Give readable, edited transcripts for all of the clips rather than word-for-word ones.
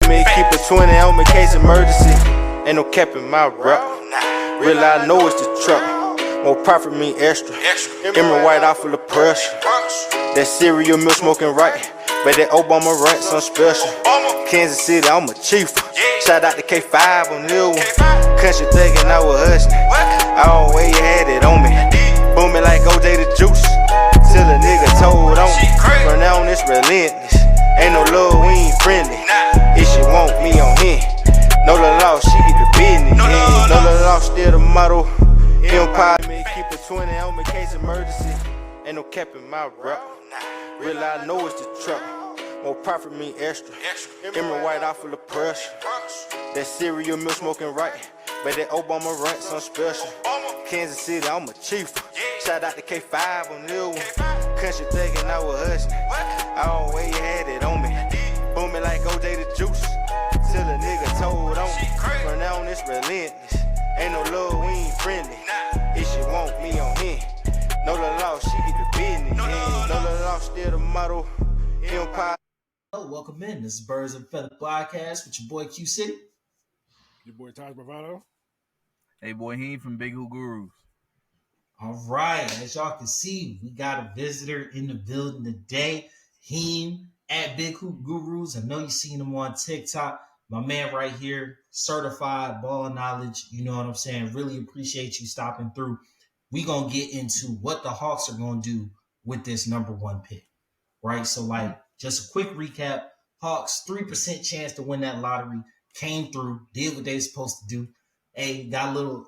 me, keep a 20 on me, case emergency. Ain't no cap in my rap. Really, I know it's the truck. More profit mean extra. Emerald white off full of pressure. That cereal milk smoking right. But that Obama rant some special. Kansas City, I'm a chief. Shout out to K5 on this one. Country thinking I was hustling. I always had it on me. Booming like OJ the juice. Till a nigga told on me. From now on, it's relentless. Ain't no love, we ain't friendly. If she want me on him. No the law, she get the business. No the law, still the motto. Empire, me keep a 20 on me, case emergency. Ain't no cap in my rap. Really, I know it's the truck. More profit mean extra. Emerald white off full of pressure. That cereal milk smoking right. But that Obama rant some special. Kansas City, I'm a chief. Shout out to K5 on this one. Country thinking I was hustling. I always had it on me. Booming like OJ the juice. Till a nigga told on me. From now on, it's relentless. Ain't no love, we ain't friendly. If she want me on him. No the law, she get the business. No the law, still the motto. Empire. Hello, welcome in. This is Birds and Feather Podcast with your boy Q City. Your boy Taj Bravado. Hey, boy Heem from Big Hoop Gurus. All right, as y'all can see, we got a visitor in the building today. Heem at Big Hoop Gurus. I know you've seen him on TikTok. My man right here, certified ball knowledge. You know what I'm saying? Really appreciate you stopping through. We going to get into what the Hawks are going to do with this number one pick, right? So, just a quick recap. Hawks, 3% chance to win that lottery. Came through, did what they were supposed to do. Hey, got a little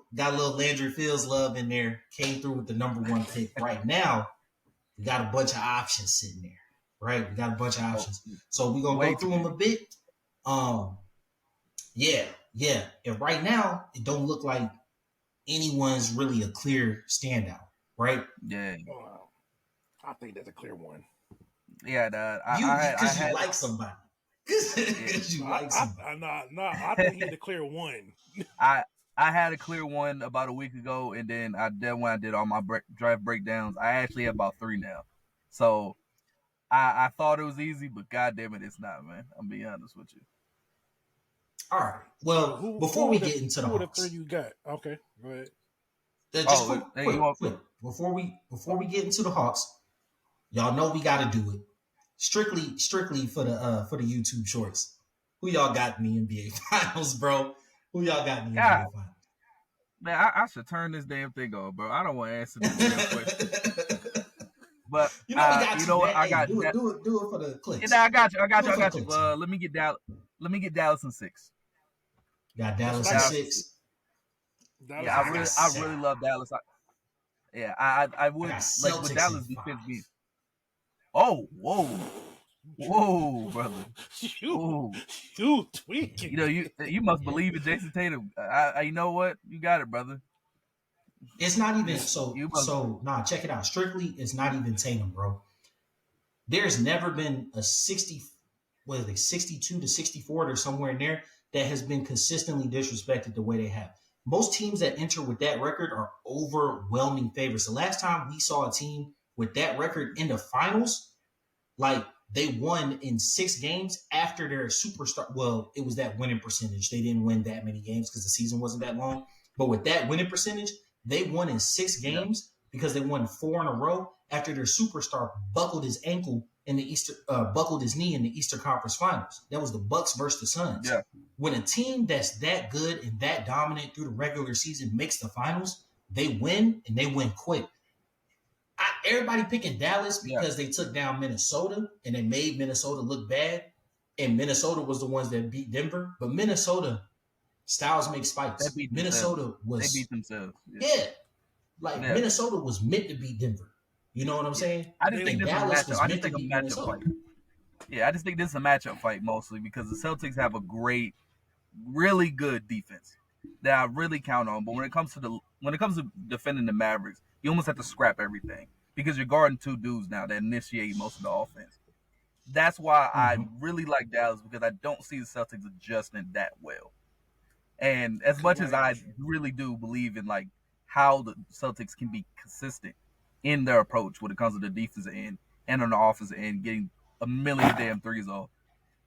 Landry Fields love in there. Came through with the number one pick. Right now, we got a bunch of options sitting there, right? We got a bunch of options. So we're going to go through them a bit. Yeah. And right now, it don't look like anyone's really a clear standout, right? Yeah. I think that's a clear one. Yeah, Because you like somebody. Because you like somebody. I think he's the clear one. I had a clear one about a week ago, and then when I did all my draft breakdowns, I actually have about 3 now. So I thought it was easy, but goddamn it, it's not, man. I'm being honest with you. All right. Well, before we get into the Hawks, Hawks, the 3 you got? Okay, go ahead. Just quick. Before we get into the Hawks, y'all know we got to do it. Strictly for the YouTube shorts. Who y'all got in the NBA Finals, bro? Who y'all got in the NBA Finals? Man, I should turn this damn thing on, bro. I don't want to answer this damn question. But you know what? I got do it for the clicks. Yeah, I got you. Let me get Dallas in 6. Got Dallas in 6. Yeah, I really love Dallas. I would like with Dallas defense being. Oh, whoa, brother! You tweaking? You know you must believe in Jason Tatum. You know what? You got it, brother. It's not even check it out. Strictly, it's not even Tatum, bro. There's never been a 62 to 64 or somewhere in there that has been consistently disrespected the way they have. Most teams that enter with that record are overwhelming favorites. The last time we saw a team with that record in the finals, like they won in 6 games after their superstar. Well, it was that winning percentage. They didn't win that many games because the season wasn't that long. But with that winning percentage, they won in 6 games because they won 4 in a row after their superstar buckled his ankle in the buckled his knee in the Eastern Conference Finals. That was the Bucks versus the Suns. Yeah. When a team that's that good and that dominant through the regular season makes the finals, they win and they win quick. Everybody picking Dallas because they took down Minnesota and they made Minnesota look bad. And Minnesota was the ones that beat Denver. But Minnesota, styles make spikes. They beat themselves. Minnesota was meant to beat Denver. You know what I'm saying? I just think this is a matchup. I just think a matchup fight. Yeah, I just think this is a matchup fight mostly because the Celtics have a great, really good defense that I really count on. But when it comes to defending the Mavericks, you almost have to scrap everything because you're guarding 2 dudes now that initiate most of the offense. That's why I really like Dallas because I don't see the Celtics adjusting that well. And as much as I really do believe in like how the Celtics can be consistent in their approach when it comes to the defensive end and on the offensive end, getting a million damn threes off,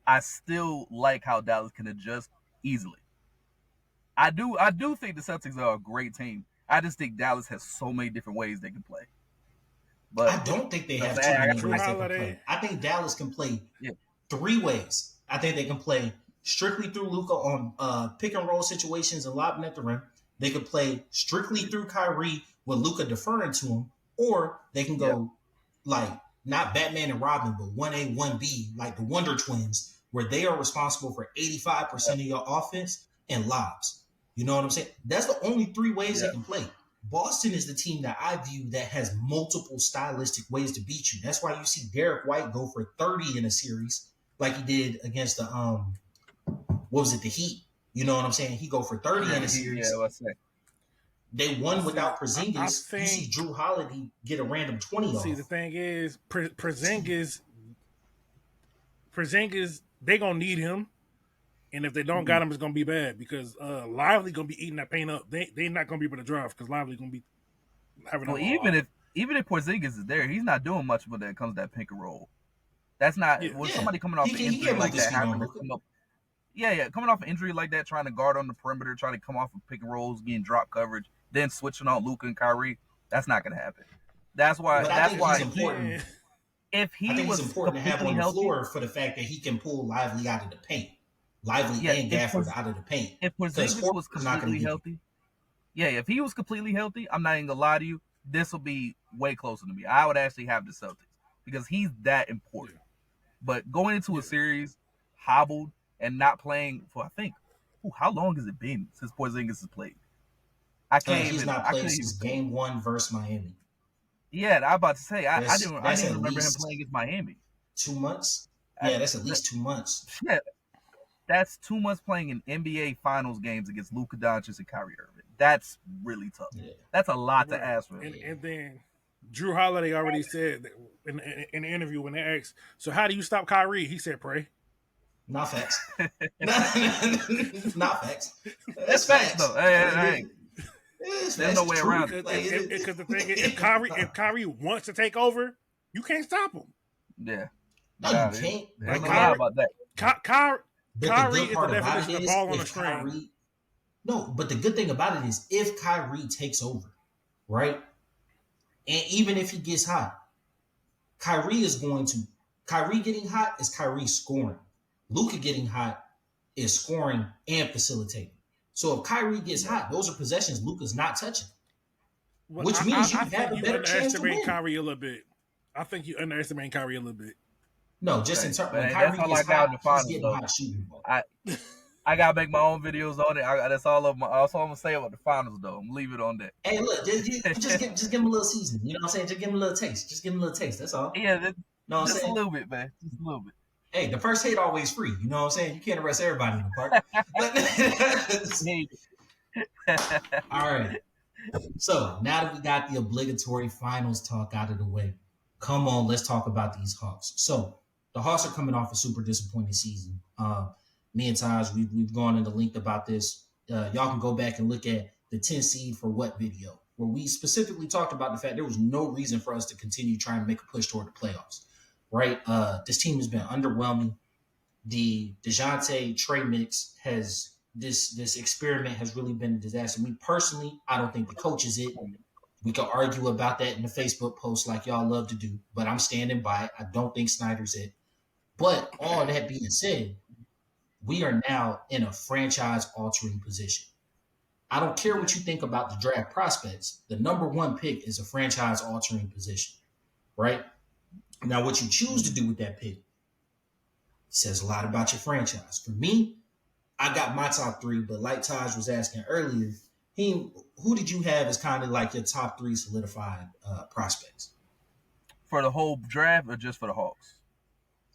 I still like how Dallas can adjust easily. I do think the Celtics are a great team. I just think Dallas has so many different ways they can play. But I don't think they have too I many Drew ways they can Holiday. play. I think Dallas can play Yeah. 3 ways. I think they can play strictly through Luka on pick and roll situations and lobbing at the rim. They could play strictly through Kyrie with Luka deferring to him, or they can go like not Batman and Robin, but 1A, 1B, like the Wonder Twins, where they are responsible for 85% of your offense and lobs. You know what I'm saying? That's the only 3 ways they can play. Boston is the team that I view that has multiple stylistic ways to beat you. That's why you see Derek White go for 30 in a series, like he did against the what was it, the Heat? You know what I'm saying? He go for 30 in a series. Yeah, let's say. They won without I Porzingis. think, you see Drew Holiday get a random 20 off. See, the thing is, Porzingis, they gonna need him, and if they don't got him, it's gonna be bad because Lively gonna be eating that paint up. They not gonna be able to drive because Lively gonna be having. Well, even if Porzingis is there, he's not doing much when it comes to that pick and roll. That's not when somebody coming off an injury like that having to come up. Yeah, coming off an injury like that, trying to guard on the perimeter, trying to come off of pick and rolls, getting drop coverage, then switching on Luka and Kyrie. That's not going to happen. That's why. It's important. If he was important to have on the floor for the fact that he can pull Lively out of the paint, Lively and Gafford out of the paint. If Porzingis was completely healthy, if he was completely healthy, I'm not even gonna lie to you. This will be way closer to me. I would actually have the Celtics because he's that important. But going into a series hobbled and not playing for, I think, how long has it been since Porzingis has played? He's not played since Game 1 versus Miami. Yeah, I'm about to say I didn't remember him playing against Miami. 2 months. Yeah, that's at least 2 months. Yeah, that's 2 months playing in NBA Finals games against Luka Doncic and Kyrie Irving. That's really tough. Yeah. That's a lot to ask for. And then Drew Holiday already said in the interview when they asked, "So how do you stop Kyrie?" He said, "Pray." Not facts. Not facts. That's facts though. Hey. There's no way around it. Because the thing is, if Kyrie wants to take over, you can't stop him. Yeah. No, you can't. There's no doubt about that. Kyrie is the definition of ball on a string. No, but the good thing about it is if Kyrie takes over, right? And even if he gets hot, Kyrie getting hot is Kyrie scoring. Luka getting hot is scoring and facilitating. So if Kyrie gets hot, those are possessions Luka's not touching. Well, which means you have a better chance to win. Kyrie a little bit. I think you underestimate Kyrie a little bit. No, just in terms when Kyrie gets hot, he's getting hot shooting ball. I gotta make my own videos on it. That's all I'm gonna say about the finals, though. I'm gonna leave it on that. Hey, look, just give him a little seasoning. You know what I'm saying? Just give him a little taste. Just give him a little taste. That's all. Yeah, just a little bit, man. Just a little bit. Hey, the first hit always free. You know what I'm saying? You can't arrest everybody in the park. All right. So now that we got the obligatory finals talk out of the way, come on, let's talk about these Hawks. So the Hawks are coming off a super disappointing season. Me and Taj, we've gone into length about this. Y'all can go back and look at the 10 seed for what video, where we specifically talked about the fact there was no reason for us to continue trying to make a push toward the playoffs. Right? This team has been underwhelming. The DeJounte Trey mix has this experiment has really been a disaster. Me personally, I don't think the coach is it. We could argue about that in the Facebook post like y'all love to do, but I'm standing by it. I don't think Snyder's it. But all that being said, we are now in a franchise-altering position. I don't care what you think about the draft prospects. The number 1 pick is a franchise-altering position, right? Now, what you choose to do with that pick says a lot about your franchise. For me, I got my top 3, but like Taj was asking earlier, who did you have as kind of like your top 3 solidified prospects? For the whole draft or just for the Hawks?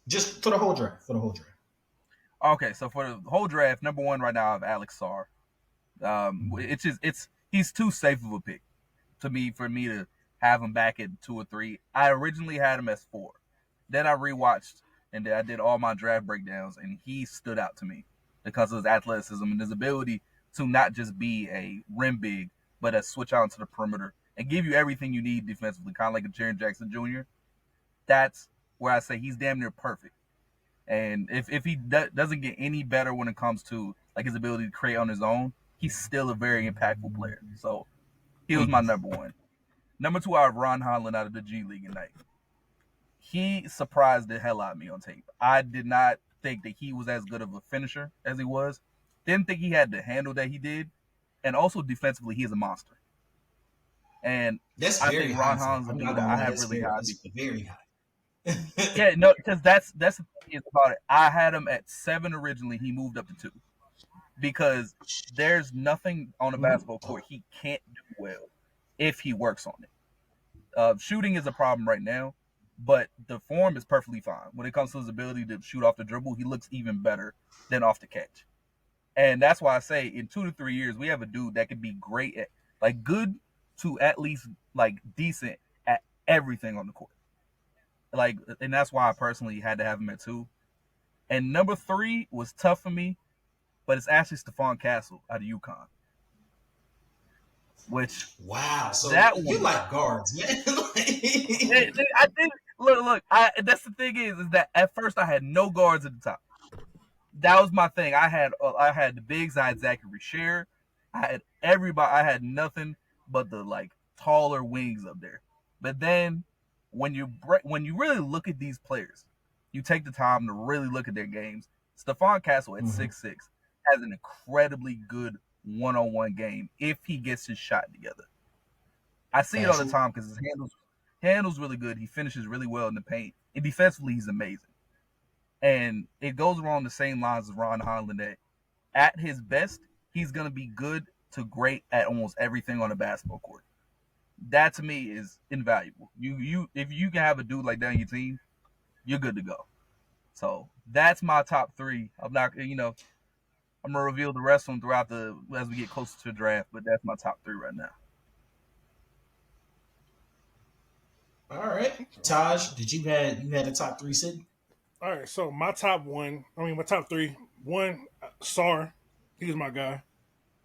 Just for the whole draft. Okay, so for the whole draft, number 1 right now I have Alex Sarr. He's too safe of a pick for me to have him back at 2 or 3. I originally had him as 4. Then I rewatched and I did all my draft breakdowns, and he stood out to me because of his athleticism and his ability to not just be a rim big, but a switch out into the perimeter and give you everything you need defensively, kind of like a Jaren Jackson Jr. That's where I say he's damn near perfect. And if he doesn't get any better when it comes to like his ability to create on his own, he's still a very impactful player. So he was my number one. Number two, I have Ron Holland out of the G League tonight. He surprised the hell out of me on tape. I did not think that he was as good of a finisher as he was. Didn't think he had the handle that he did. And also defensively, he is a monster. And That's I very think high. Ron Holland's a dude that I have really high. Very high. Yeah, no, because that's the thing is about it. I had him at 7 originally. He moved up to 2 because there's nothing on a basketball court he can't do well if he works on it. Shooting is a problem right now, but the form is perfectly fine. When it comes to his ability to shoot off the dribble, he looks even better than off the catch. And that's why I say in 2 to 3 years, we have a dude that could be great at, like, good to at least, like, decent at everything on the court. Like, and that's why I personally had to have him at 2. And number 3 was tough for me, but it's actually Stephon Castle out of UConn. Which wow, so that you one, like guards, man. I think look. That's the thing is that at first I had no guards at the top. That was my thing. I had the bigs. I had Zachary Shearer. I had everybody. I had nothing but the like taller wings up there. But then when you really look at these players, you take the time to really look at their games. Stephon Castle at 6'6" has an incredibly good one-on-one game if he gets his shot together. I see it all the time because his handles really good. He finishes really well in the paint. And defensively, he's amazing. And it goes along the same lines as Ron Holland that at his best, he's going to be good to great at almost everything on a basketball court. That to me is invaluable. If you can have a dude like that on your team, you're good to go. So that's my top 3. I'm not, I'm gonna reveal the rest of them throughout as we get closer to the draft, but that's my top 3 right now. All right, Taj, you had a top 3 sitting? All right, so my top 3. One, Sar, he was my guy.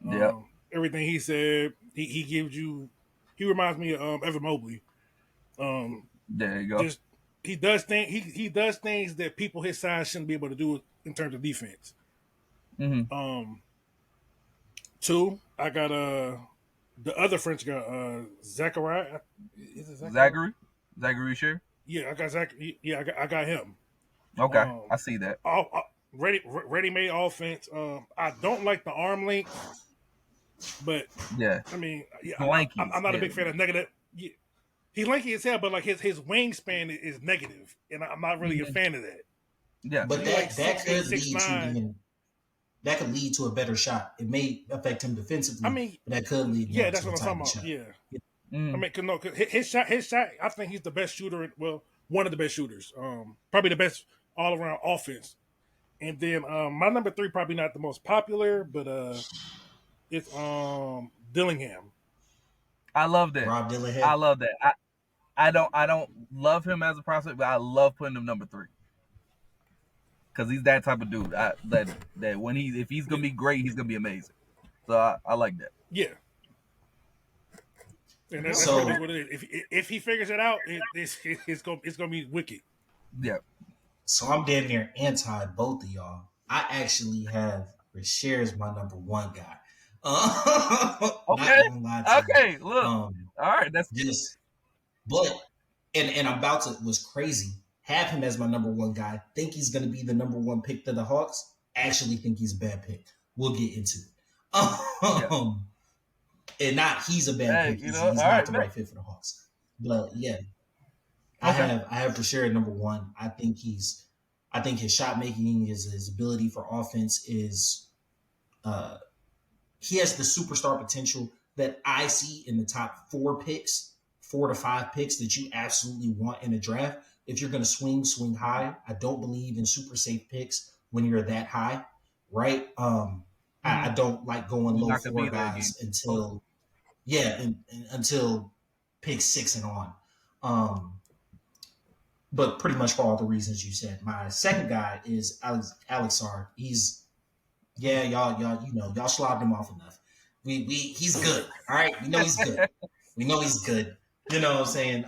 Yeah. Everything he said, he gives you. He reminds me of Evan Mobley. There you go. Just he does things that people his size shouldn't be able to do in terms of defense. 2, I got the other French guy, Zachary. Is it Zachary Shearer? Yeah, I got Zachary. Yeah, I got him. Okay, I see that. Ready-made offense. I don't like the arm length, but yeah, I mean, yeah, lanky. I'm not a big fan of negative. Yeah, he's lanky as hell, but like his wingspan is negative, and I'm not really a fan of that. Yeah, but that could lead to a better shot. It may affect him defensively. I mean, but that could lead. Yeah, that's what I'm talking about. Yeah. I mean, cause his shot. I think he's the best shooter. Well, one of the best shooters. Probably the best all around offense. And then my number 3, probably not the most popular, but it's Dillingham. I love that. Rob Dillingham. I love that. I don't love him as a prospect, but I love putting him number 3 because he's that type of dude. That when if he's gonna be great, he's gonna be amazing. So I like that. Yeah. And that's really what it is. If he figures it out, it's gonna be wicked. Yeah. So I'm damn near anti both of y'all. I actually have Rasher as my number 1 guy. Okay. Look. All right. That's just. But and I'm about to was crazy. Have him as my number 1 guy. Think he's going to be the number 1 pick to the Hawks. Actually, think he's a bad pick. We'll get into it. And not he's a bad pick. He's not the right fit for the Hawks. But yeah, I have Rasher at number 1. I think his shot making, his ability for offense is, he has the superstar potential that I see in the top 4 to 5 picks that you absolutely want in a draft. If you're going to swing high. I don't believe in super safe picks when you're that high, right? I don't like going low 4 guys until pick 6 and on. But pretty much for all the reasons you said. My second guy is Alex Sard. He's y'all slobbed him off enough. He's good. All right, we know he's good. You know what I'm saying?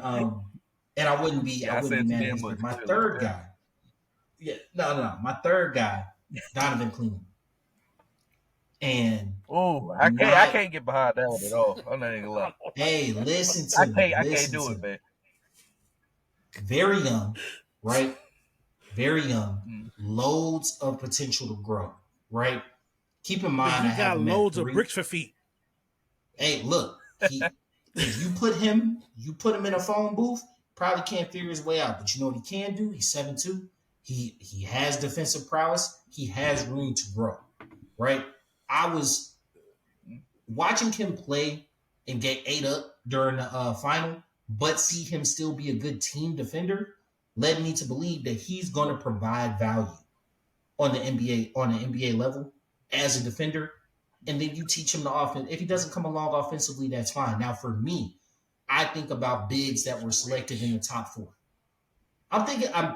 And I wouldn't be mad at him. My third guy. No. My third guy, Donovan Cleveland. And Oh, I can't get behind that one at all. I'm not even gonna lie. hey, listen to me. I can't do it, man. Very young, right? Very young. Mm. Loads of potential to grow, right? Keep in But mind, I he got have him loads at of 3. bricks for feet. Hey, look, if you put him in a phone booth, probably can't figure his way out. But you know what he can do? He's 7'2". He has defensive prowess. He has room to grow, right? I was watching him play and get ate up during the final, but see him still be a good team defender, led me to believe that he's going to provide value on the NBA level as a defender. And then you teach him the offense. If he doesn't come along offensively, that's fine. Now, for me, I think about bigs that were selected in the top 4. I'm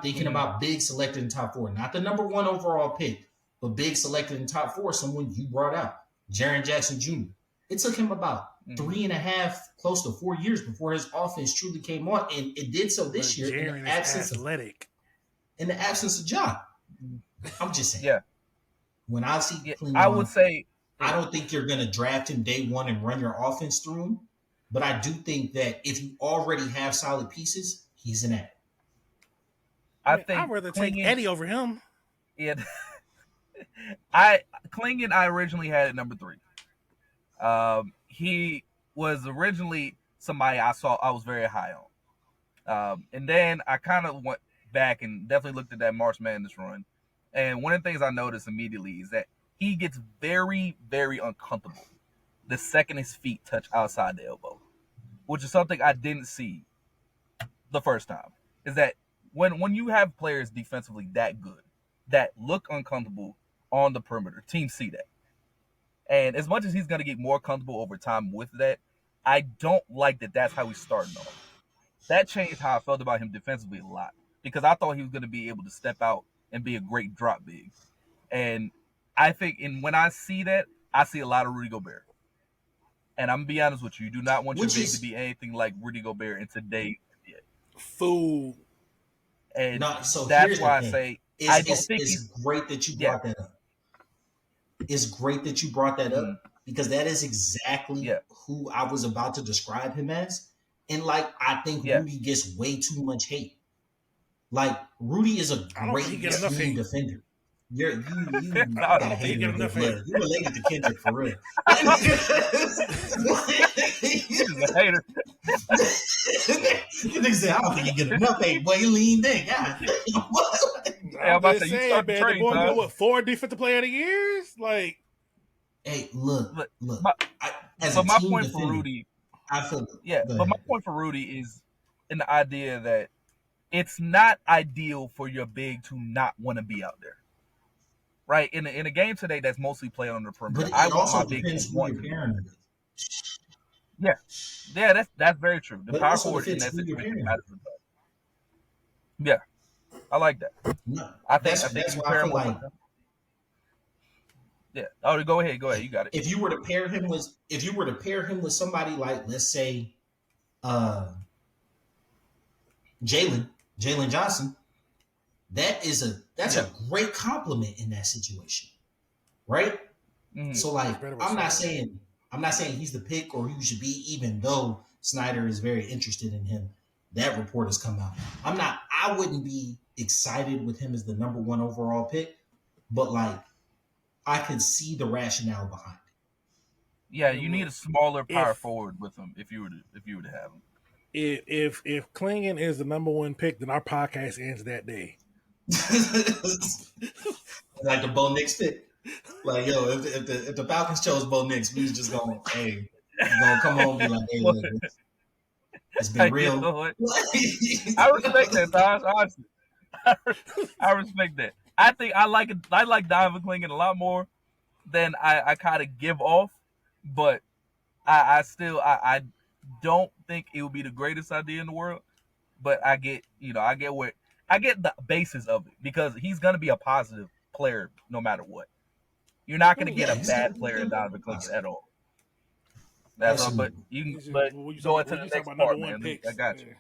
thinking about big selected in top 4, not the number 1 overall pick, but big selected in top 4. Someone you brought out, Jaren Jackson Jr. It took him about 3.5, close to 4 years before his offense truly came on, and it did so this year in the absence of John. I'm just saying. Yeah. When I see Cleveland, I would say I don't think you're going to draft him day 1 and run your offense through him, but I do think that if you already have solid pieces, he's an ad. I'd rather take Eddie over him. Yeah. Klingon, I originally had at number 3. He was originally somebody I was very high on. And then I kind of went back and definitely looked at that March Madness run. And one of the things I noticed immediately is that he gets very, very uncomfortable the second his feet touch outside the elbow, which is something I didn't see the first time. Is that when you have players defensively that good, that look uncomfortable on the perimeter, teams see that. And as much as he's going to get more comfortable over time with that, I don't like that that's how he's starting off. That changed how I felt about him defensively a lot, because I thought he was going to be able to step out and be a great drop big. And I think when I see that, I see a lot of Rudy Gobert. And I'm going to be honest with you, you do not want your big to be anything like Rudy Gobert in today's NBA. Fool. And so that's why I say I don't think it's great that you brought that up. It's great that you brought that up, because that is exactly who I was about to describe him as. And I think Rudy gets way too much hate. Rudy is a great team defender. You got a hater in your blood. You related to Kendrick for real. He's a hater. They say, I don't think you get enough hate. Boy, you leaned in. God. I'm about to say, man, the boy got 4 defensive player of the years? Hey, look. My point for Rudy, I feel but my point for Rudy is in the idea that it's not ideal for your big to not want to be out there. Right? In a game today that's mostly played on the perimeter, but it also depends who you're pairing with. Yeah, that's very true. The power forward in that situation matters. Yeah, I like that. No, I think you pair him with. Yeah. Oh, go ahead. You got it. If you were to pair him with somebody like, let's say, Jalen Johnson, that's a great compliment in that situation, right? Mm-hmm. So I'm not saying he's the pick or who should be, even though Snyder is very interested in him. That report has come out. I wouldn't be excited with him as the number 1 overall pick, but I could see the rationale behind it. Yeah, you need a smaller power forward with him if you were to have him. If Klingon is the number 1 pick, then our podcast ends that day. Like the Bo Nix pick. If the Falcons chose Bo Nix, we was just going, hey, gonna come on and be like, hey, look, it's been real. You know I respect that, Tosh. Honestly, I respect that. I think I like Donovan Klingon a lot more than I kind of give off, but I still don't think it would be the greatest idea in the world. But I get the basis of it, because he's gonna be a positive player no matter what. You're not gonna get a bad player in Donovan Klingon at all. That's all. But you can go into the next part, man. I got you.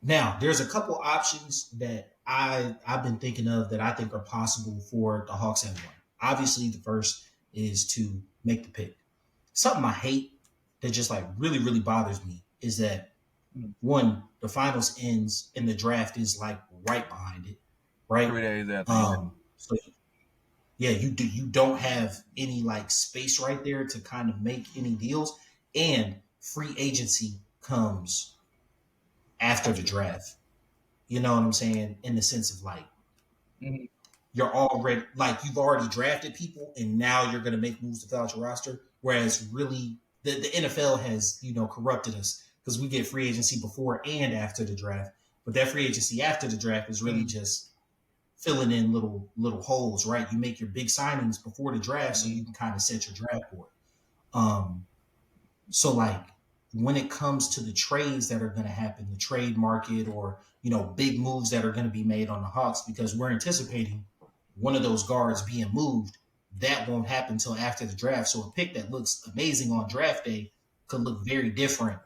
Now, there's a couple options that I've been thinking of that I think are possible for the Hawks at one. Obviously, the first is to make the pick. Something I hate that just like really really bothers me is that Mhm. one, the finals ends and the draft is like right behind it, right? 3 days after. Yeah. So yeah, you don't have any like space right there to kind of make any deals, and free agency comes after the draft. You know what I'm saying? In the sense of like Mhm. you're already like you've already drafted people and now you're gonna make moves to fill out your roster. Whereas really the NFL has, corrupted us because we get free agency before and after the draft. But that free agency after the draft is really Mhm. just filling in little holes, right? You make your big signings before the draft so Mhm. you can kind of set your draft board. Um, so like when it comes to the trades that are going to happen, the trade market or big moves that are going to be made on the Hawks, because we're anticipating one of those guards being moved, that won't happen until after the draft. So a pick that looks amazing on draft day could look very different,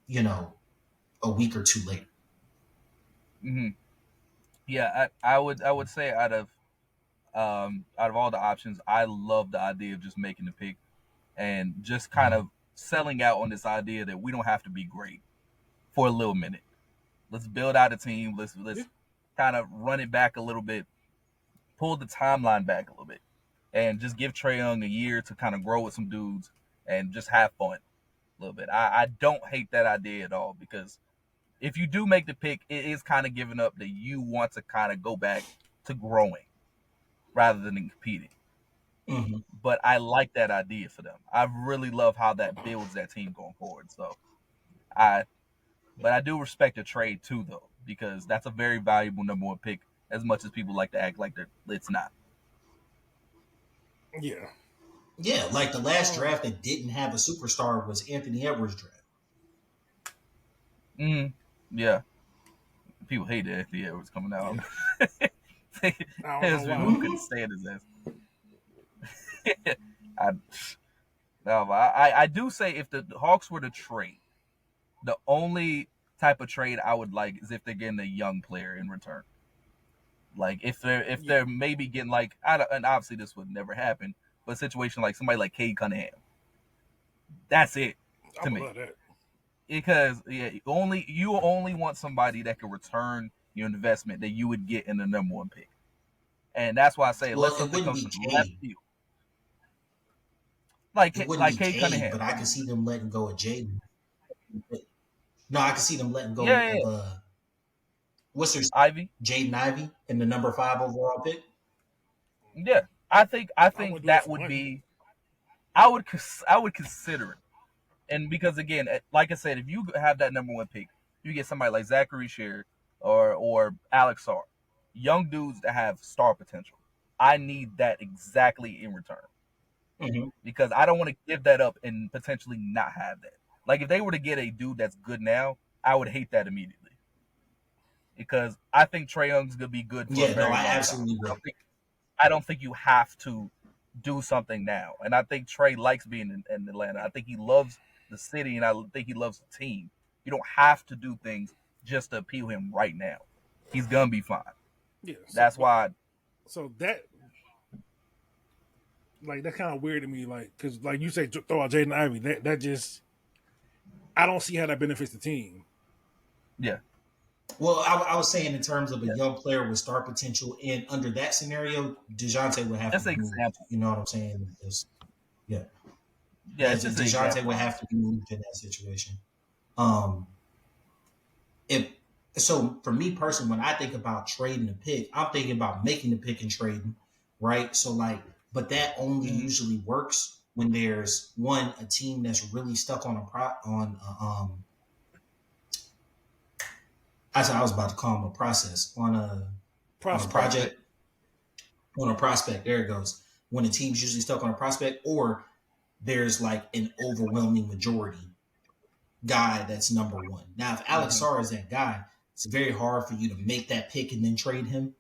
you know, a week or two later. Mhm. Yeah, I would say out of all the options, I love the idea of just making the pick and just kind of selling out on this idea that we don't have to be great for a little minute. Let's build out a team. Let's Yeah, let's kind of run it back a little bit, pull the timeline back a little bit, and just give Trae Young a year to kind of grow with some dudes and just have fun a little bit. I don't hate that idea at all because if you do make the pick, it is kind of giving up that you want to kind of go back to growing rather than competing. Mm-hmm. But I like that idea for them. I really love how that builds that team going forward. So I, but I do respect the trade too, though, because that's a very valuable number one pick. As much as people like to act like it's not. yeah. Yeah, like the last Um, draft that didn't have a superstar was Anthony Edwards' draft. Mm, yeah, people hate that Anthony Edwards coming out. yeah. I don't know There's people why. who couldn't stand his ass. I, no, I do say if the Hawks were to trade, the only type of trade I would like is if they're getting a young player in return. Like if Yeah, they're maybe getting like I don't, and obviously this would never happen, but a situation like somebody like Cade Cunningham, that's it I to would me. love that. Because yeah, you only want somebody that can return your investment that you would get in the number one pick, and that's why I say Well, unless it something wouldn't comes be from left Cade. field, It wouldn't like be Cade Cade, Cunningham. but I could see them letting go of Jaden. No, I could see them letting go Yeah, yeah, of yeah. what's their Ivy. Jaden Ivey in the number 5 overall pick. Yeah, I I wouldn't think do it that for would money. be I would consider it. And because again, like I said, if you have that number one pick, you get somebody like Zachary Shear or Alex Sarr, young dudes that have star potential. I need that exactly in return Mm-hmm. because I don't want to give that up and potentially not have that. Like if they were to get a dude that's good now, I would hate that immediately because I think Trae Young's gonna be good for a Yeah, no, very I long time. absolutely agree. I don't think you have to do something now. And I think Trey likes being in Atlanta. I think he loves the city and I think he loves the team. You don't have to do things just to appeal him right now. He's gonna be fine. Yeah. So, That's why so that like that's kind of weird to me. Like, cause like you say, throw out Jaden Ivey. That just I don't see how that benefits the team. yeah. Well, I was saying in terms of a Yeah. young player with star potential, and under that scenario, Dejounte would have to Just an be moved. example. You know what I'm saying? Yeah, Yeah, it's just an Dejounte example would of it. have to be moved in that situation. Um, if so, for me personally, when I think about trading a pick, I'm thinking about making the pick and trading, right? So like, but that only Mm-hmm. usually works when there's one a team that's really stuck on a I was about to call them a process on a Prospect. Prospect. project on a prospect. There it goes. When a team's usually stuck on a prospect, or there's like an overwhelming majority guy that's number one. Now, if Alex Mm-hmm. Sarr is that guy, it's very hard for you to make that pick and then trade him,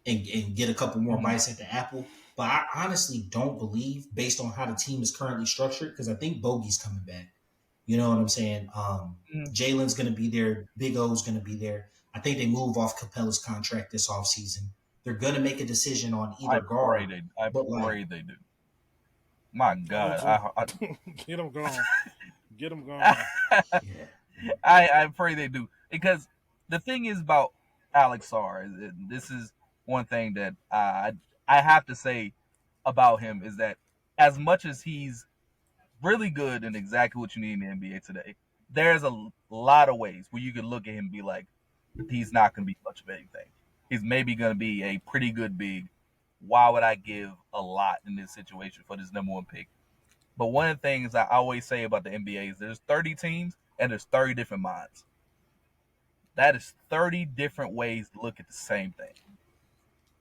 and get a couple more Mm-hmm. bites at the apple. But I honestly don't believe, based on how the team is currently structured, because I think Bogey's coming back. You know what I'm saying? Jalen's going to be there. Big O's going to be there. I think they move off Capella's contract this offseason. They're going to make a decision on either guard. I But pray they do. My God, Get him gone. Get him gone. yeah. I pray they do, because the thing is about Alex Sarr. This is one thing that I have to say about him, is that as much as he's really good and exactly what you need in the NBA today, there's a lot of ways where you can look at him and be like, he's not going to be much of anything. He's maybe going to be a pretty good big. Why would I give a lot in this situation for this number one pick? But one of the things I always say about the NBA is there's 30 teams and there's 30 different minds. That is 30 different ways to look at the same thing.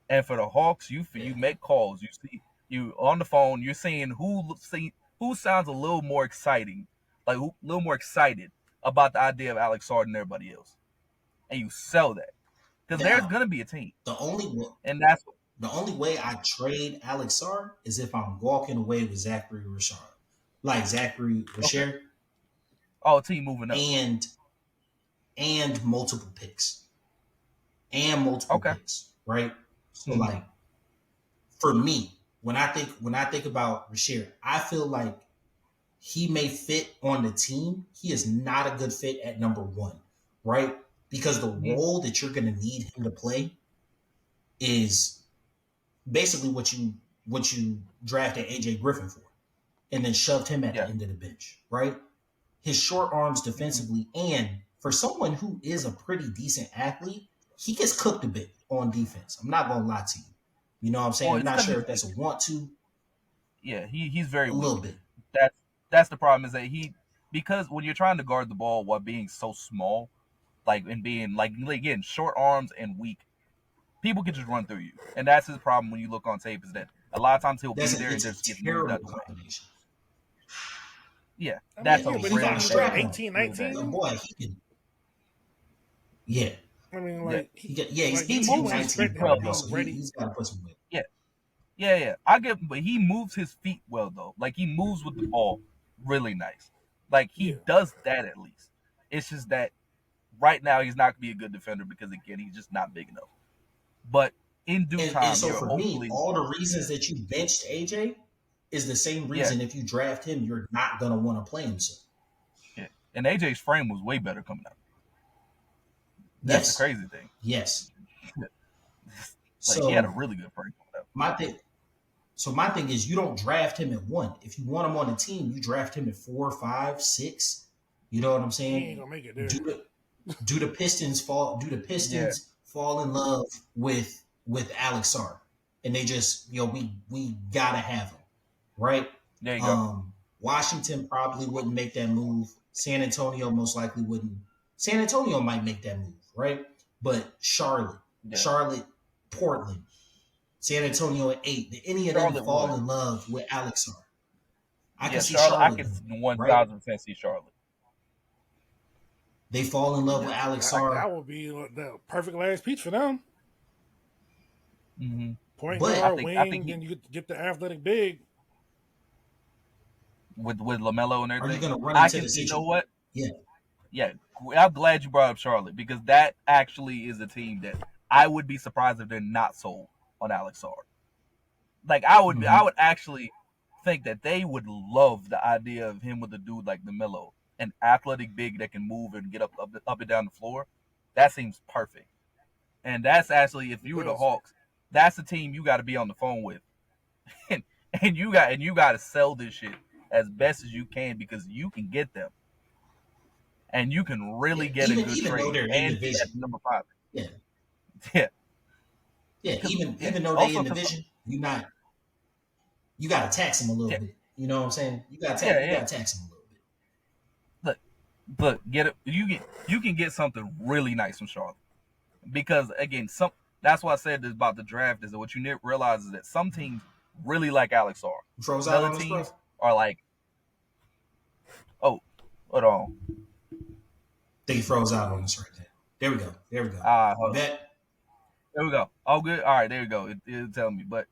And for the Hawks, you make calls. You see, you on the phone, you're seeing who sounds a little more exciting, like a little more excited about the idea of Alex Sarr than everybody else, and you sell that, because there's gonna be a team. The only way I trade Alex Sarr is if I'm walking away with Zachary Richard, like Zachary Richard. Okay. Oh, team moving up and multiple picks, picks, right? So like, for me, when I think about Richard, I feel like he may fit on the team. He is not a good fit at number one, right? Because the role that you're going to need him to play is basically what you drafted AJ Griffin for, and then shoved him at the end of the bench, right? His short arms defensively, and for someone who is a pretty decent athlete, he gets cooked a bit on defense. I'm not gonna lie to you. You know what I'm saying? I'm not sure if that's a want to. Yeah, he's very a little bit. That's the problem, is that because when you're trying to guard the ball while being so small, like, and being like again short arms and weak, people can just run through you, and that's his problem when you look on tape, is that a lot of times he'll be there and just get moved out the way. Yeah, that's but he's on strap 18, 19. Oh, boy, he can. Yeah. I mean, like, he's 18, 19. He's got to put some weight. Yeah. I get, but he moves his feet well though. Like, he moves with the ball really nice. Like, he does that at least. It's just that right now he's not gonna be a good defender because, again, he's just not big enough. But in due time, so for me, all the reasons that you benched AJ is the same reason if you draft him, you're not gonna want to play him. So. Yeah, and AJ's frame was way better coming out. That's the crazy thing. Yes. He had a really good frame coming out. My thing is, you don't draft him at 1. If you want him on the team, you draft him at 4, 5, 6. You know what I'm saying? He ain't gonna make it there. Do the Pistons fall in love with Alex Sarr, and they just, we gotta have him, right? There you go. Washington probably wouldn't make that move. San Antonio most likely wouldn't. San Antonio might make that move, right? But Charlotte, Portland, San Antonio at 8. Did any of them fall in love with Alex Sarr? I can see Charlotte. I can 1,000% see Charlotte. They fall in love with Alex Sarr. That would be the perfect last piece for them. Mm-hmm. Point guard, wing, and you get the athletic big. With LaMelo and everything. Are you going to run into the situation? You know what? Yeah. I'm glad you brought up Charlotte, because that actually is a team that I would be surprised if they're not sold on Alex Sarr. Like, I would actually think that they would love the idea of him with a dude like LaMelo, an athletic big that can move and get up and down the floor. That seems perfect. And that's actually, if you were the Hawks, that's the team you got to be on the phone with, and you got to sell this shit as best as you can, because you can get them, and you can really get a good trade. And at number 5. Yeah. Yeah. Even though they in division, you got to tax them a little bit. You know what I'm saying? You got to tax them a little bit. Look, you can get something really nice from Charlotte, because again, that's why I said this about the draft, is that what you realize is that some teams really like Alex Sarr. Other teams are like, oh, hold on. I think he froze out on us right there. There we go. There we go. Oh, good. All right, there we go. It'll tell me. But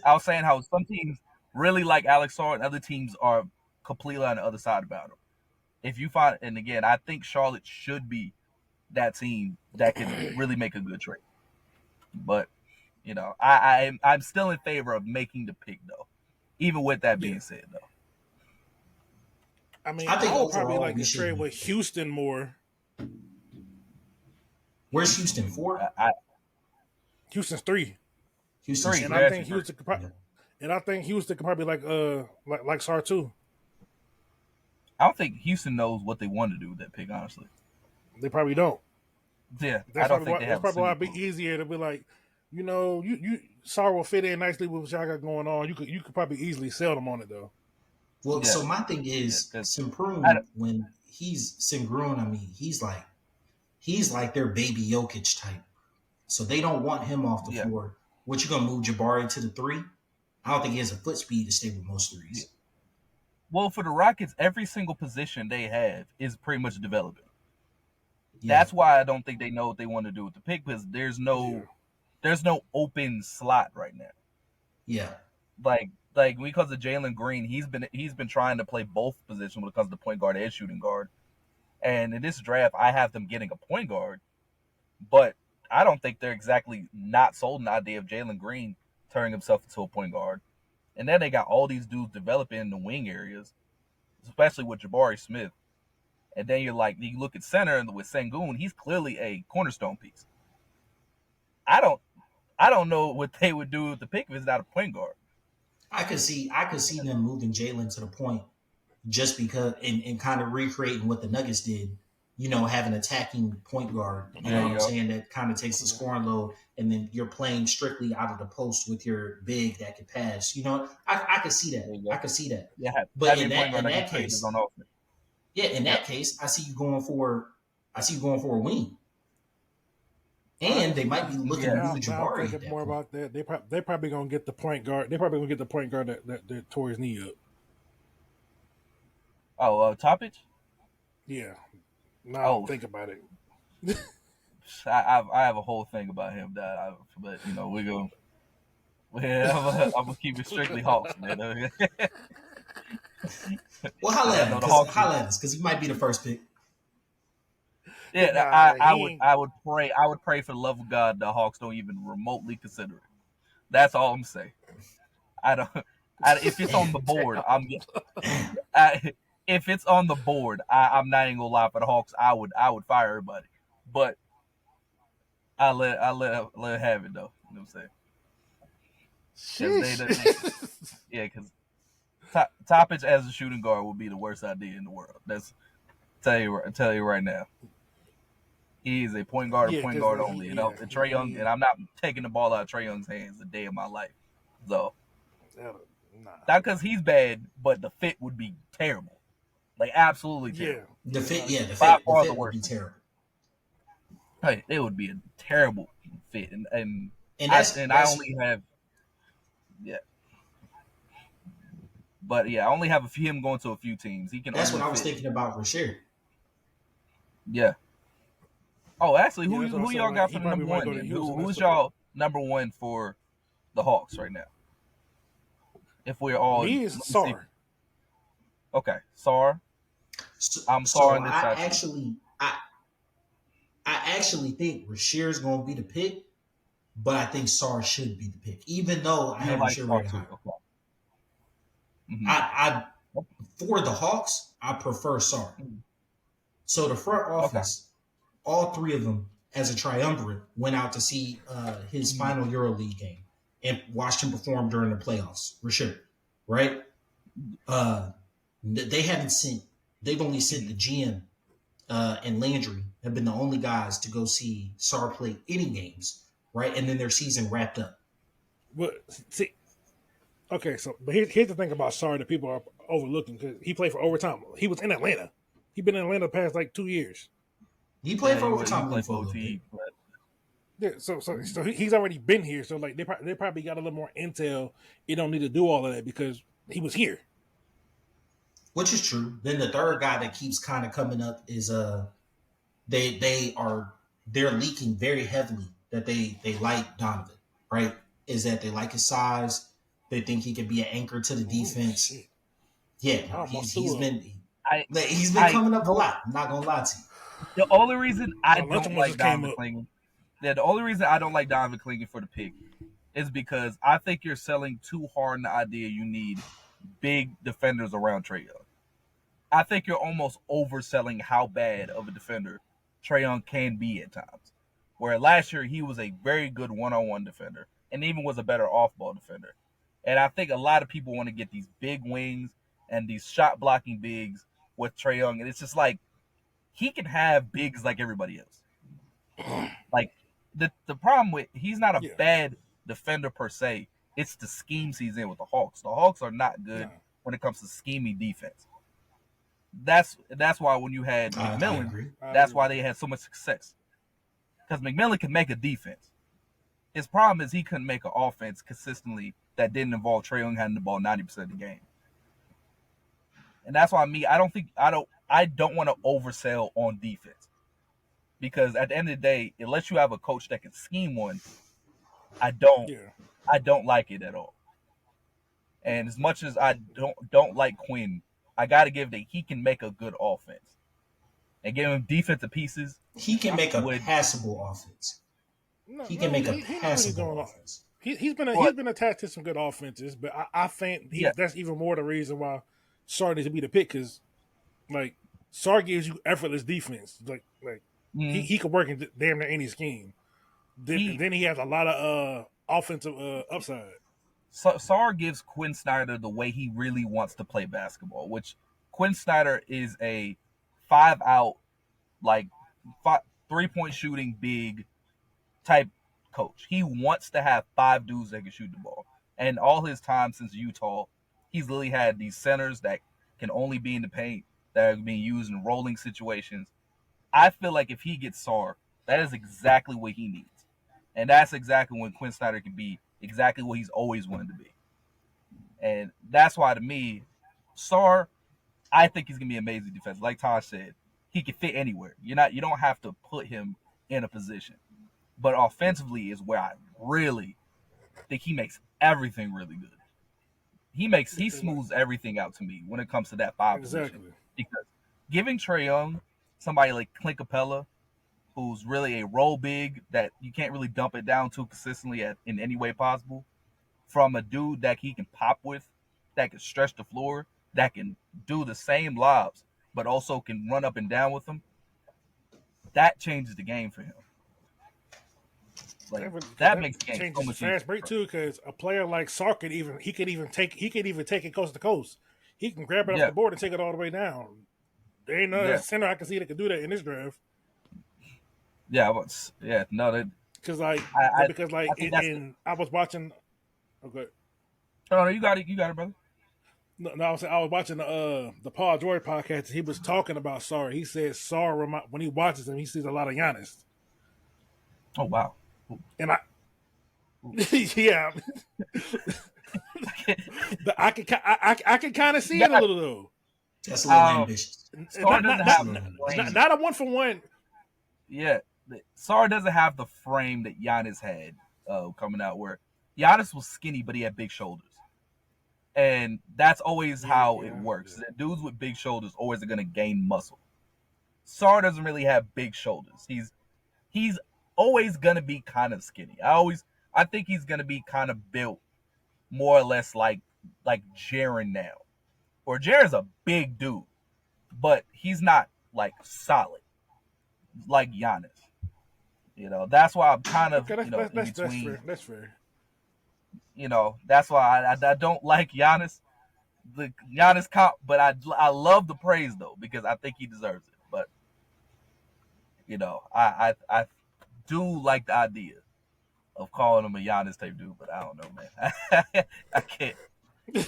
I was saying how some teams really like Alex Sarr and other teams are completely on the other side about him. if you find, and again, I think Charlotte should be that team that can really make a good trade. But I'm still in favor of making the pick though. Even with that being said, though. I mean, I think I would probably overall like we to should trade be. with Houston more. Where's Houston? 4? Houston's 3, Houston's 3, and 3. I think actually 3. Houston could probably like Sar too. I don't think Houston knows what they want to do with that pick, honestly. They probably don't. Yeah, I don't think they have. That's probably why it'd be easier to be like, you Sar will fit in nicely with what y'all got going on. You could probably easily sell them on it though. Well, Yeah. so my thing is Yeah, Simprun, when he's Sengun, I mean, he's like their baby Jokic type. So they don't want him off the floor. What, you gonna move Jabari to the 3? I don't think he has a foot speed to stay with most threes. Yeah. Well, for the Rockets, every single position they have is pretty much developing. Yeah. That's why I don't think they know what they want to do with the pick, because there's no open slot right now. Yeah. Like because of Jalen Green, he's been trying to play both positions when it comes to point guard and shooting guard. And in this draft, I have them getting a point guard, but I don't think they're exactly not sold on the idea of Jalen Green turning himself into a point guard. And then they got all these dudes developing in the wing areas, especially with Jabari Smith. And then you look at center, and with Sengun, he's clearly a cornerstone piece. I don't know what they would do with the pick if it's not a point guard. I could see them moving Jalen to the point just because and kind of recreating what the Nuggets did, have an attacking point guard. You know what I'm saying? That kind of takes the scoring load, and then you're playing strictly out of the post with your big that could pass. I could see that. I could see that. Yeah, but in that case, I see you going for a wing. And they might be looking to move Jabari. Thinking more about that. They probably gonna get the point guard. They probably gonna get the point guard that tore his knee up. Oh, Topic? Yeah. Now think about it. I have a whole thing about him but we go. I'm gonna keep it strictly Hawks, man. Well, holla at us, because he might be the first pick. Yeah, I would pray for the love of God the Hawks don't even remotely consider it. That's all I'm saying. If it's on the board, if it's on the board, I'm not even gonna lie, for the Hawks, I would fire everybody. But I let it have it though. You know what I'm saying? Because Topic as a shooting guard would be the worst idea in the world. Tell you right now. He is a point guard only. And Trae Young, and I'm not taking the ball out of Trae Young's hands a day of my life. So, not because he's bad, but the fit would be terrible. Like, absolutely terrible. The fit would be terrible. Hey, it would be a terrible fit, and I only have But I only have him going to a few teams. He can. That's what I was thinking about Rasheed. Yeah. Oh, actually, who y'all got for the number one? Who's y'all number one for the Hawks right now? If we're all me is Sar. Okay, Sar. I'm Sar on this side. I actually think Rasheed's going to be the pick, but I think Sar should be the pick, even though I have Rasheed right high. Mm-hmm. For the Hawks, I prefer Sar. So the front office, all three of them, as a triumvirate, went out to see his final EuroLeague game and watched him perform during the playoffs. Rasheed, right? They've only sent the GM and Landry have been the only guys to go see Sar play any games, right? And then their season wrapped up. Well, see, okay, but here's the thing about Sar that people are overlooking, because he played for overtime. He was in Atlanta. He's been in Atlanta the past 2 years. He played for overtime. Yeah, so he's already been here. So they probably got a little more intel. You don't need to do all of that because he was here. Which is true. Then the third guy that keeps kind of coming up is they're leaking very heavily that they like Donovan, right? Is that they like his size. They think he could be an anchor to the defense. Yeah, he's been. He's been coming up a lot. I'm not gonna lie to you. The only reason I Luncheon don't ones like just came Donovan up. Clingan, the only reason I don't like Donovan Clingan for the pick is because I think you're selling too hard in the idea you need big defenders around Trae Young. I think you're almost overselling how bad of a defender Trae Young can be at times. Where last year he was a very good one-on-one defender and even was a better off-ball defender. And I think a lot of people want to get these big wings and these shot-blocking bigs with Trae Young. And it's just like, he can have bigs like everybody else. Like, the problem with, he's not a bad defender per se. It's the schemes he's in with the Hawks. The Hawks are not good when it comes to scheming defense. That's why when you had McMillan, that's why they had so much success. Because McMillan can make a defense. His problem is he couldn't make an offense consistently that didn't involve Trae Young having the ball 90% of the game. And that's why I don't want to oversell on defense. Because at the end of the day, unless you have a coach that can scheme one, I don't like it at all. And as much as I don't like Quinn, I got to give that he can make a good offense. And give him defensive pieces. He can make a passable offense. He can make a passable offense. He's been attached to some good offenses, but I think that's even more the reason why Sarr needs to be the pick, because like Sarr gives you effortless defense. Like he could work in damn near any scheme. Then he has a lot of offensive upside. Sarr gives Quinn Snyder the way he really wants to play basketball, which Quinn Snyder is a 5-out, like 3-point shooting big type coach. He wants to have 5 dudes that can shoot the ball. And all his time since Utah, he's literally had these centers that can only be in the paint, that are being used in rolling situations. I feel like if he gets Sarr, that is exactly what he needs. And that's exactly when Quinn Snyder can be exactly what he's always wanted to be. And that's why, to me, Sarr, I think he's gonna be amazing defense. Like Tosh said, he can fit anywhere. You don't have to put him in a position. But offensively is where I really think he makes everything really good. He smooths everything out to me when it comes to that 5 position. Because giving Trae Young somebody like Clint Capella, who's really a role big that you can't really dump it down to consistently in any way possible, from a dude that he can pop with, that can stretch the floor, that can do the same lobs, but also can run up and down with them, that changes the game for him. Like, that makes the game so much fast break too, because a player like Sarr could even take it coast to coast. He can grab it off the board and take it all the way down. There ain't no center I can see that could do that in this draft. Because I was watching. Okay. Oh, no, you got it, brother. No, I was watching the Paul George podcast. He was talking about Sarr. He said Sarr, when he watches him, he sees a lot of Giannis. Oh wow! And yeah, I can kind of see it a little though. That's a little ambitious. Not a 1-for-1. Yeah, Sarr doesn't have the frame that Giannis had coming out. Where Giannis was skinny, but he had big shoulders. And that's always how it works. Yeah. Dudes with big shoulders always are going to gain muscle. Sarr doesn't really have big shoulders. He's always going to be kind of skinny. I think he's going to be kind of built more or less like Jaren now. Or Jaren's a big dude, but he's not like solid like Giannis. That's why I'm kind of in between. That's fair. That's why I don't like Giannis, the Giannis comp, but I love the praise though, because I think he deserves it. But I do like the idea of calling him a Giannis type dude, but I don't know, man. I can't.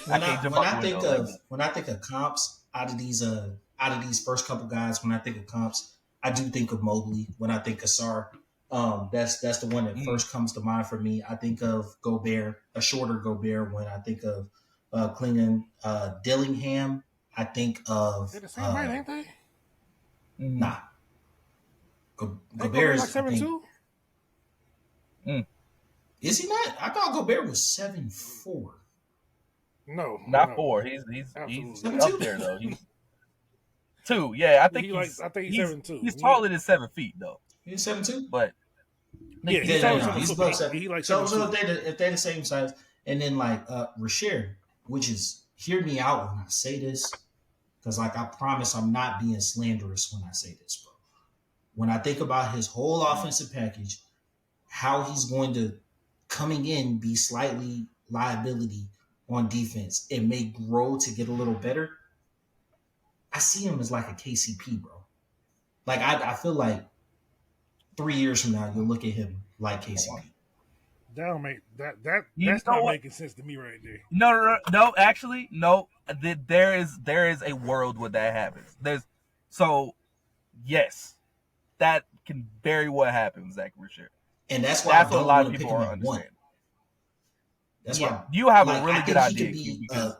When I think of comps out of these first couple guys, when I think of comps, I do think of Mobley. When I think of Sarr. That's the one that first comes to mind for me. I think of Gobert, a shorter Gobert. When I think of Clingan, Dillingham, I think of. They're the same height, ain't they? Nah. Gobert is like 7'2". Is he not? I thought Gobert was 7'4". No, not 4. He's up there though. 2. Yeah, I think I think he's 7'2". He's taller than 7 feet though. He's 7'2". But Yeah, he's taller than He's 7'2". above 7. He like So 7'2". if they're the same size, and then like Rasher, which is hear me out when I say this, because like I promise I'm not being slanderous when I say this, bro. When I think about his whole offensive package, how he's going to coming in be slightly liability on defense and may grow to get a little better. I see him as like a KCP, bro. Like I feel like 3 years from now you'll look at him like KCP. That don't make You that's know not what? making sense to me right there. No. Actually, no. There is a world where that happens. Yes, that can very well happen with Zach Rasher. And that's why I That's what a don't lot want of to pick people him are at one. understanding. That's Yeah, why you have like, a really I good think he idea could be because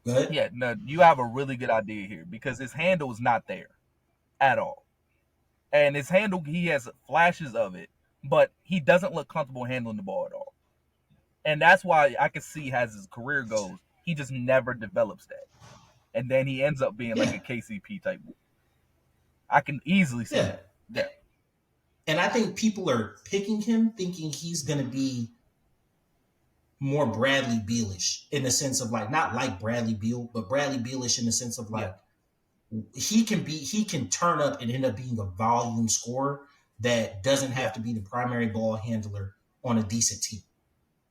go ahead. yeah, no, you have a really good idea here because his handle is not there at all. And his handle, he has flashes of it, but he doesn't look comfortable handling the ball at all. And that's why I can see as his career goes, he just never develops that. And then he ends up being like a KCP type. I can easily see that. Yeah. And I think people are picking him thinking he's going to be more Bradley Bealish in the sense of like, not like Bradley Beal, but Bradley Bealish in the sense of like, he can turn up and end up being a volume scorer that doesn't have to be the primary ball handler on a decent team.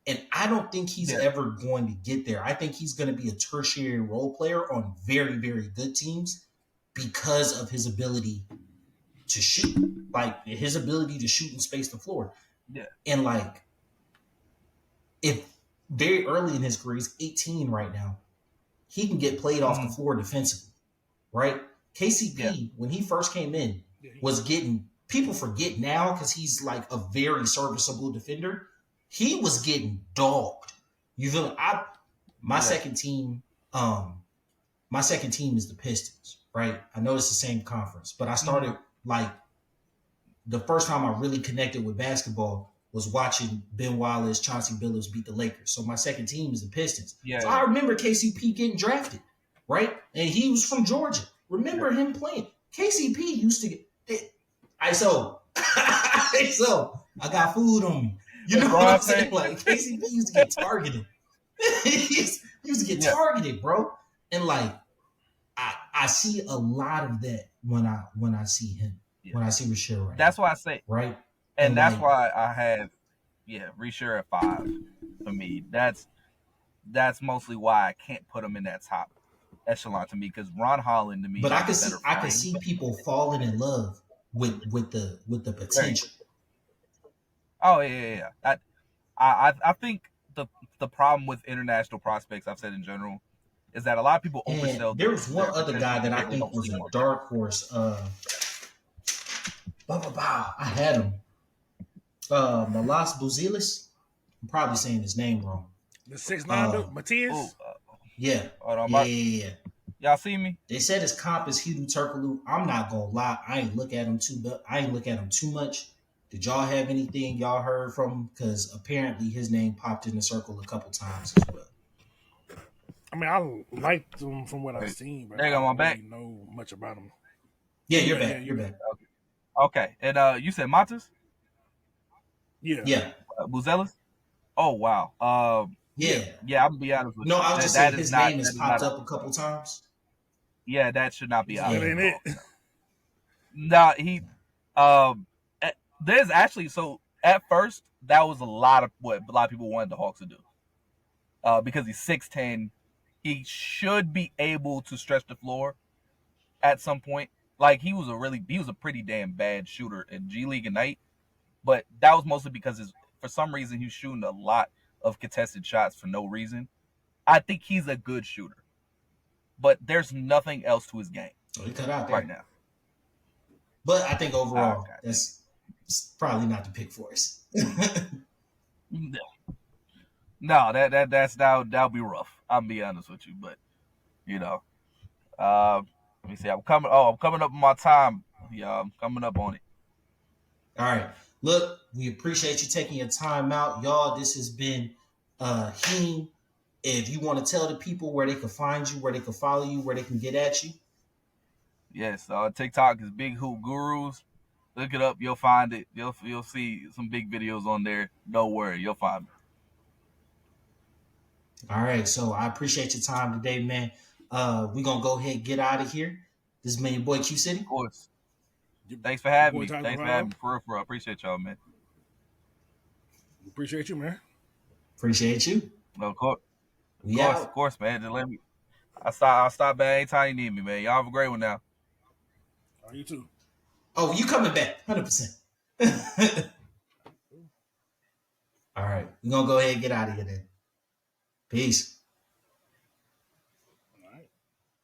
And I don't think he's ever going to get there. I think he's going to be a tertiary role player on very, very good teams because of his ability to shoot. Like his ability to shoot and space the floor. Yeah. And like, if very early in his career, he's 18 right now, he can get played off the floor defensively, right? KCP, when he first came in, was getting, people forget now because he's like a very serviceable defender. He was getting dogged. You feel my second team is the Pistons, right? I know it's the same conference, but I started like the first time I really connected with basketball was watching Ben Wallace, Chauncey Billups beat the Lakers. So my second team is the Pistons. So I remember KCP getting drafted, right? And he was from Georgia. Remember him playing. KCP used to get ISO. ISO. I got food on me. You know what I'm saying? Like KCP used to get targeted. he used to get targeted, bro. And like I see a lot of that when I see him. When I see Rasher right That's why I say right. And that's why I have Rasher at 5 for me. That's mostly why I can't put him in that top echelon to me because Ron Holland to me. But I can see people falling in love with the potential. Oh yeah. I think the problem with international prospects, I've said in general, is that a lot of people oversell. There was one other guy that I think was a dark horse. I had him. Malas Buzelis. I'm probably saying his name wrong. The 6'9" Matias. Yeah. Yeah. Y'all see me? They said his comp is Hedo Turkoglu. I'm not gonna lie. I ain't look at him too much. Did y'all have anything y'all heard from him? Because apparently his name popped in the circle a couple times as well. I mean, I liked him from what I've seen, but I don't really know much about him. Yeah, you're back. You're back. Okay. And you said Montes? Yeah. Buzelis? Oh wow. Yeah, I'm gonna be honest with you. No, I was just saying his name has popped up a couple times. Yeah, that should not be out. That ain't it. No, he there's actually at first that was a lot of what a lot of people wanted the Hawks to do. Because he's 6'10", he should be able to stretch the floor at some point. Like he was a pretty damn bad shooter in G League Ignite, but that was mostly because for some reason he was shooting a lot of contested shots for no reason. I think he's a good shooter, but there's nothing else to his game he cut out there right now. But I think overall, that's probably not the pick for us. No, that'll be rough. I'll be honest with you, but let me see. I'm coming up on my time. Yeah, I'm coming up on it. All right. Look, we appreciate you taking your time out, y'all. This has been Heem if you want to tell the people where they can find you, where they can follow you, where they can get at you. Yes, TikTok is Big Hoop Gurus. Look it up, you'll find it. You'll see some big videos on there. Don't worry, you'll find me. All right, so I appreciate your time today, man. We're gonna go ahead and get out of here. This has been your boy Q City. Of course. Thanks for having me. Thanks for having me. For real. I appreciate y'all, man. Appreciate you, man. Appreciate you. Of course, man. Just let me. I'll stop by anytime you need me, man. Y'all have a great one now. Oh, you too. Oh, you coming back, 100%. All right, we're gonna go ahead and get out of here then. Peace.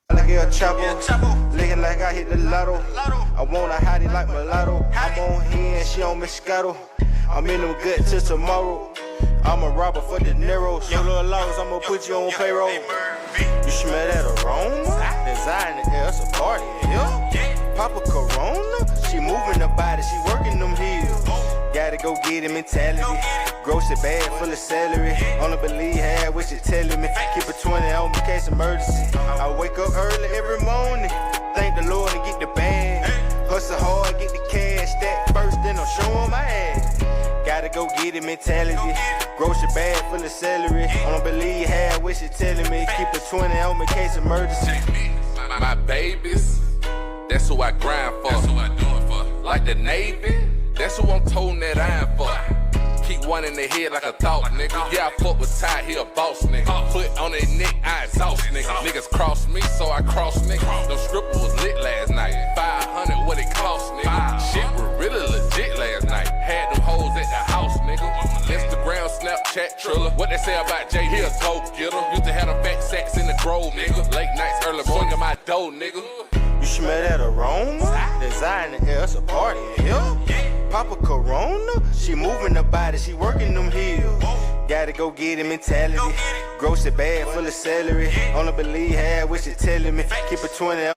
Like a chopper, looking like I hit the lotto. I want a hottie like mulatto. I'm on here and she on Moscato. I'm in them good till tomorrow. I'm a robber for the Neros. You little laws, I'm gonna put you on payroll. You smell that aroma? Design the air, it's a party, yeah. Papa Corona, she moving the body, she working them heels. Gotta go get it mentality. Grocery bag full of celery. Only believe half what you telling me. Keep a 20 on me, case emergency. I wake up early every morning. Thank the Lord and get the bag. Hustle hard, get the cash. Stack first, then I'm showing my ass. Gotta go get it mentality. Grocery bag full of celery. Only believe half what you telling me. Keep a 20 on me, case emergency. My babies, that's who I grind for. That's who I do it for. Like the Navy, that's who I'm toting that iron for. Keep one in the head like a thought, nigga. Yeah, I fuck with Ty, he a boss, nigga. Foot on their neck, I exhaust, nigga. Niggas cross me, so I cross, nigga. No stripper was lit last night. 500, what it cost, nigga. Shit was really legit last night. Had them hoes at the house, nigga. Instagram, Snapchat, Triller. What they say about Jay, he a toe getter. Used to have them fat sacks in the grove, nigga. Late nights, early morning, my dough, nigga. You smell that aroma? Design the air, it's a party, yeah. Papa Corona, she moving the body, she working them heels. Gotta go get it mentality. Grocery bag full of celery. Only believe half what you telling me. Keep a 20.